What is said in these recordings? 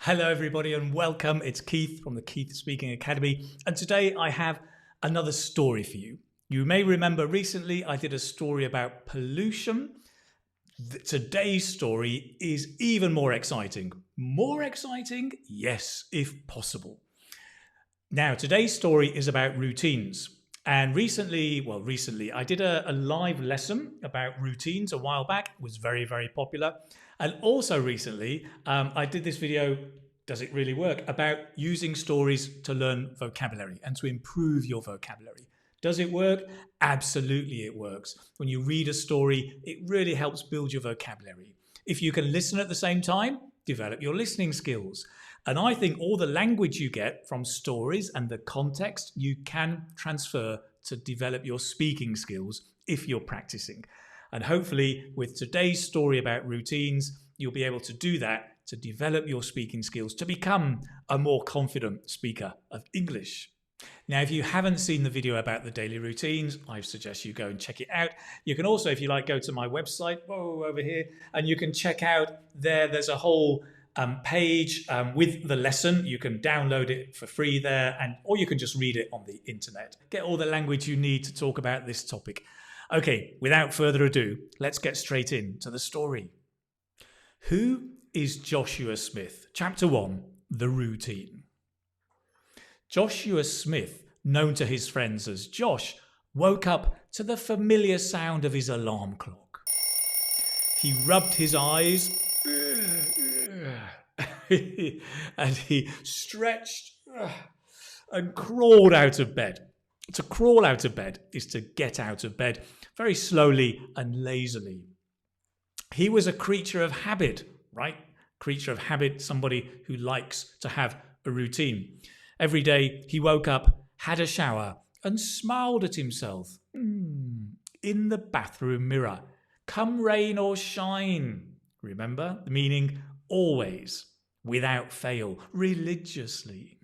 Hello everybody and welcome. It's Keith from the Keith Speaking Academy, and today I have another story for you. You may remember recently I did a story about pollution. Today's story is even more exciting. More exciting? Yes, if possible. Now, today's story is about routines. And recently, I did a live lesson about routines a while back. It was very, very popular. And also recently, I did this video, Does It Really Work?, about using stories to learn vocabulary and to improve your vocabulary. Does it work? Absolutely it works. When you read a story, it really helps build your vocabulary. If you can listen at the same time, develop your listening skills. And I think all the language you get from stories and the context, you can transfer to develop your speaking skills if you're practicing. And hopefully with today's story about routines, you'll be able to do that to develop your speaking skills to become a more confident speaker of English. Now, if you haven't seen the video about the daily routines, I suggest you go and check it out. You can also, if you like, go to my website, over here, and you can check out there's a whole page with the lesson. You can download it for free there, or you can just read it on the internet. Get all the language you need to talk about this topic. Okay, without further ado, let's get straight into the story. Who is Joshua Smith? Chapter 1, The Routine. Joshua Smith, known to his friends as Josh, woke up to the familiar sound of his alarm clock. He rubbed his eyes and he stretched and crawled out of bed. To crawl out of bed is to get out of bed very slowly and lazily. He was a creature of habit, right? Creature of habit, somebody who likes to have a routine. Every day he woke up, had a shower, and smiled at himself in the bathroom mirror. Come rain or shine. Remember? Meaning always, without fail, religiously.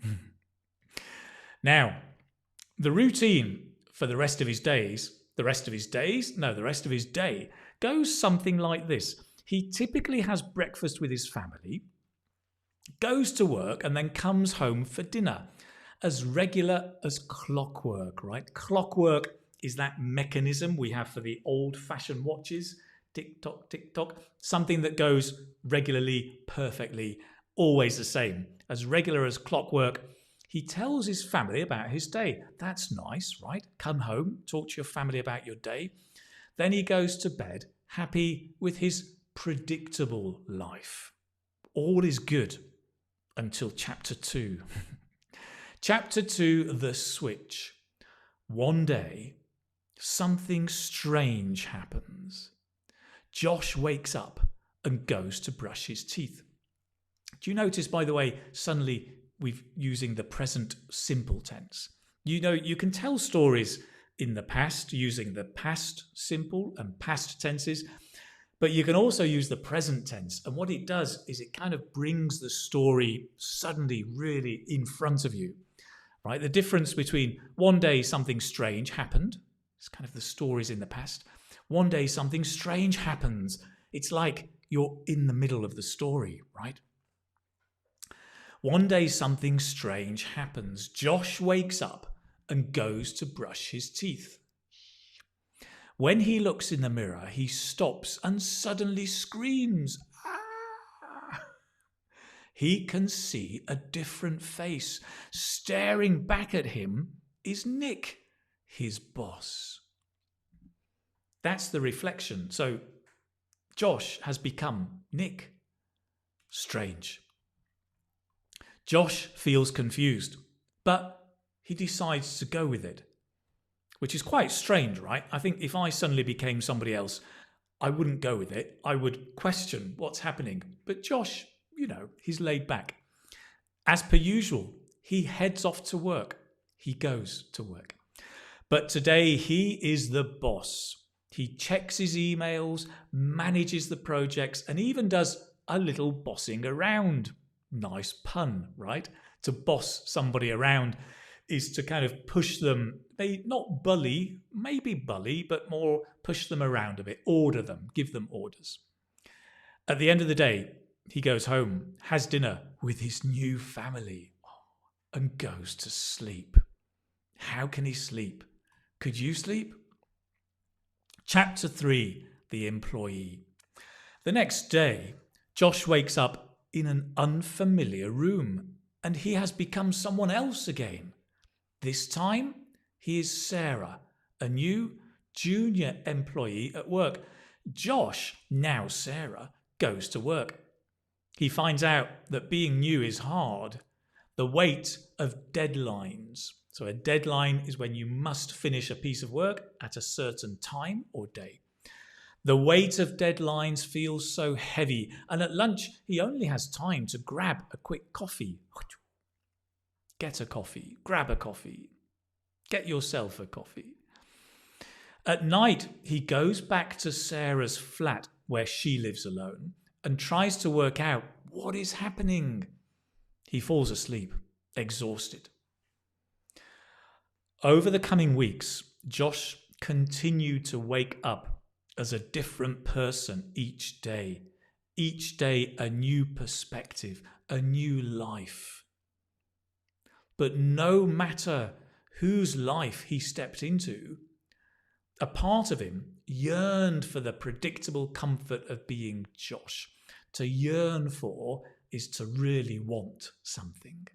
Now, the routine for the rest of his day goes something like this. He typically has breakfast with his family, goes to work, and then comes home for dinner. As regular as clockwork, right? Clockwork is that mechanism we have for the old-fashioned watches. Tick-tock, tick-tock. Something that goes regularly, perfectly, always the same. As regular as clockwork. He tells his family about his day. That's nice, right? Come home, talk to your family about your day. Then he goes to bed, happy with his predictable life. All is good until chapter 2. Chapter 2, The Switch. One day, something strange happens. Josh wakes up and goes to brush his teeth. Do you notice, by the way, suddenly we're using the present simple tense? You know, you can tell stories in the past using the past simple and past tenses, but you can also use the present tense. And what it does is it kind of brings the story suddenly really in front of you, right? The difference between one day something strange happened. It's kind of the stories in the past. One day something strange happens. It's like you're in the middle of the story, right? One day something strange happens. Josh wakes up and goes to brush his teeth. When he looks in the mirror, he stops and suddenly screams. Ah! He can see a different face. Staring back at him is Nick, his boss. That's the reflection. So Josh has become Nick. Strange. Josh feels confused, but he decides to go with it, which is quite strange, right? I think if I suddenly became somebody else, I wouldn't go with it. I would question what's happening. But Josh, he's laid back. As per usual, he heads off to work. He goes to work. But today he is the boss. He checks his emails, manages the projects, and even does a little bossing around. Nice pun, right? To boss somebody around is to kind of push them, not bully, maybe bully, but more push them around a bit, order them, give them orders. At the end of the day, he goes home, has dinner with his new family, and goes to sleep. How can he sleep? Could you sleep? Chapter 3, The Employee. The next day, Josh wakes up in an unfamiliar room, and he has become someone else again. This time, he is Sarah, a new junior employee at work. Josh, now Sarah, goes to work. He finds out that being new is hard. The weight of deadlines. So a deadline is when you must finish a piece of work at a certain time or day. The weight of deadlines feels so heavy, and at lunch he only has time to grab a quick coffee. Get a coffee, grab a coffee, get yourself a coffee. At night, he goes back to Sarah's flat where she lives alone and tries to work out what is happening. He falls asleep, exhausted. Over the coming weeks, Josh continued to wake up as a different person each day. Each day, a new perspective, a new life. But no matter whose life he stepped into, a part of him yearned for the predictable comfort of being Josh. To yearn for is to really want something.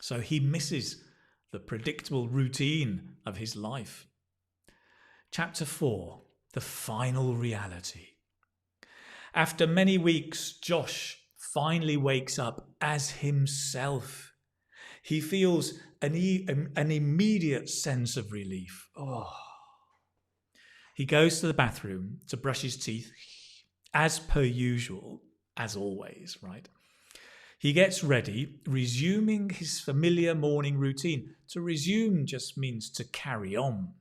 So he misses the predictable routine of his life. Chapter 4, The Final Reality. After many weeks, Josh finally wakes up as himself. He feels an immediate sense of relief. He goes to the bathroom to brush his teeth, as per usual, as always, right? He gets ready, resuming his familiar morning routine. To resume just means to carry on.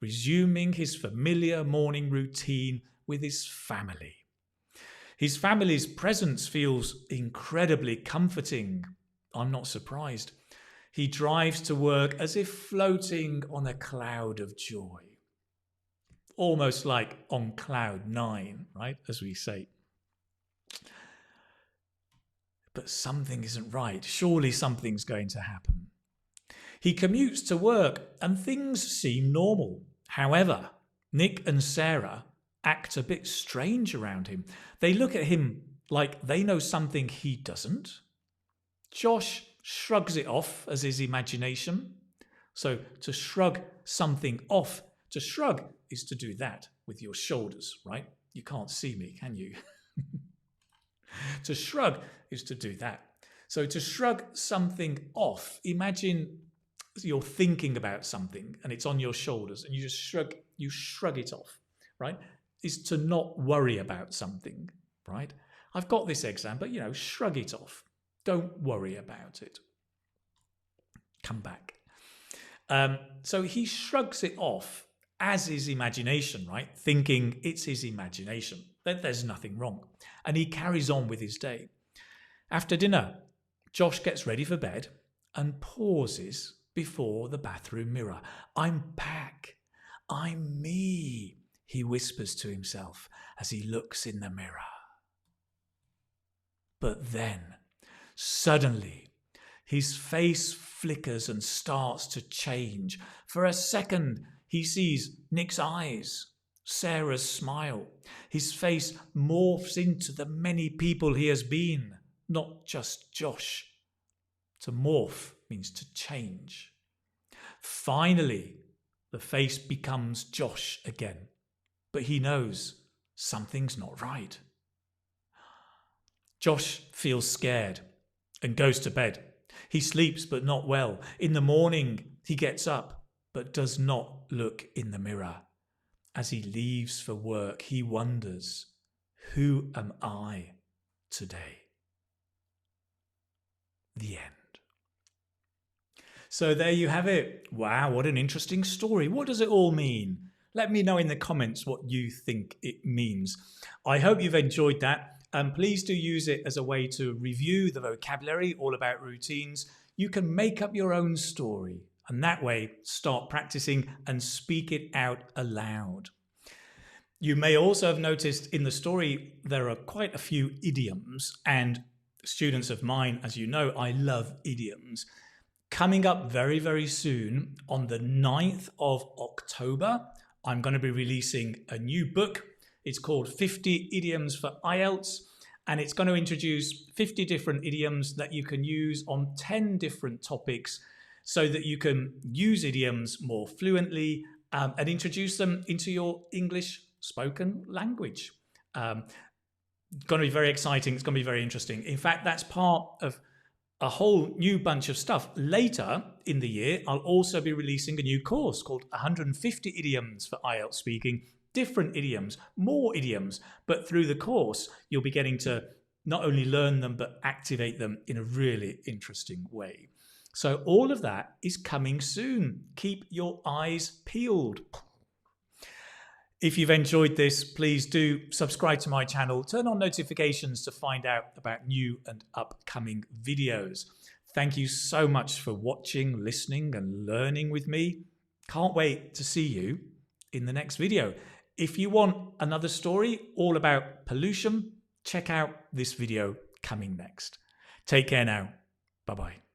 Resuming his familiar morning routine with his family. His family's presence feels incredibly comforting. I'm not surprised. He drives to work as if floating on a cloud of joy. Almost like on cloud 9, right, as we say. But something isn't right. Surely something's going to happen. He commutes to work and things seem normal. However, Nick and Sarah act a bit strange around him. They look at him like they know something he doesn't. Josh shrugs it off as his imagination. So to shrug something off, to shrug is to do that with your shoulders, right? You can't see me, can you? To shrug is to do that. So to shrug something off, imagine you're thinking about something and it's on your shoulders and you shrug it off, right? Is to not worry about something, right? I've got this exam, but shrug it off. Don't worry about it. Come back. So he shrugs it off as his imagination, right? Thinking it's his imagination, that there's nothing wrong. And he carries on with his day. After dinner, Josh gets ready for bed and pauses before the bathroom mirror. I'm back. I'm me, he whispers to himself as he looks in the mirror. But then, suddenly, his face flickers and starts to change. For a second, he sees Nick's eyes, Sarah's smile. His face morphs into the many people he has been, not just Josh. To morph means to change. Finally, the face becomes Josh again, but he knows something's not right. Josh feels scared and goes to bed. He sleeps, but not well. In the morning, he gets up, but does not look in the mirror. As he leaves for work, he wonders, who am I today? The end. So there you have it. Wow, what an interesting story. What does it all mean? Let me know in the comments what you think it means. I hope you've enjoyed that. And please do use it as a way to review the vocabulary, all about routines. You can make up your own story and that way start practicing and speak it out aloud. You may also have noticed in the story there are quite a few idioms, and students of mine, as you know, I love idioms. Coming up very, very soon, on the 9th of October, I'm going to be releasing a new book. It's called 50 Idioms for IELTS, and it's going to introduce 50 different idioms that you can use on 10 different topics so that you can use idioms more fluently and introduce them into your English spoken language. It's going to be very exciting. It's going to be very interesting. In fact, that's part of a whole new bunch of stuff. Later in the year, I'll also be releasing a new course called 150 Idioms for IELTS Speaking. Different idioms, more idioms, but through the course, you'll be getting to not only learn them, but activate them in a really interesting way. So all of that is coming soon. Keep your eyes peeled. If you've enjoyed this, please do subscribe to my channel, turn on notifications to find out about new and upcoming videos. Thank you so much for watching, listening, and learning with me. Can't wait to see you in the next video. If you want another story all about pollution, check out this video coming next. Take care now. Bye-bye.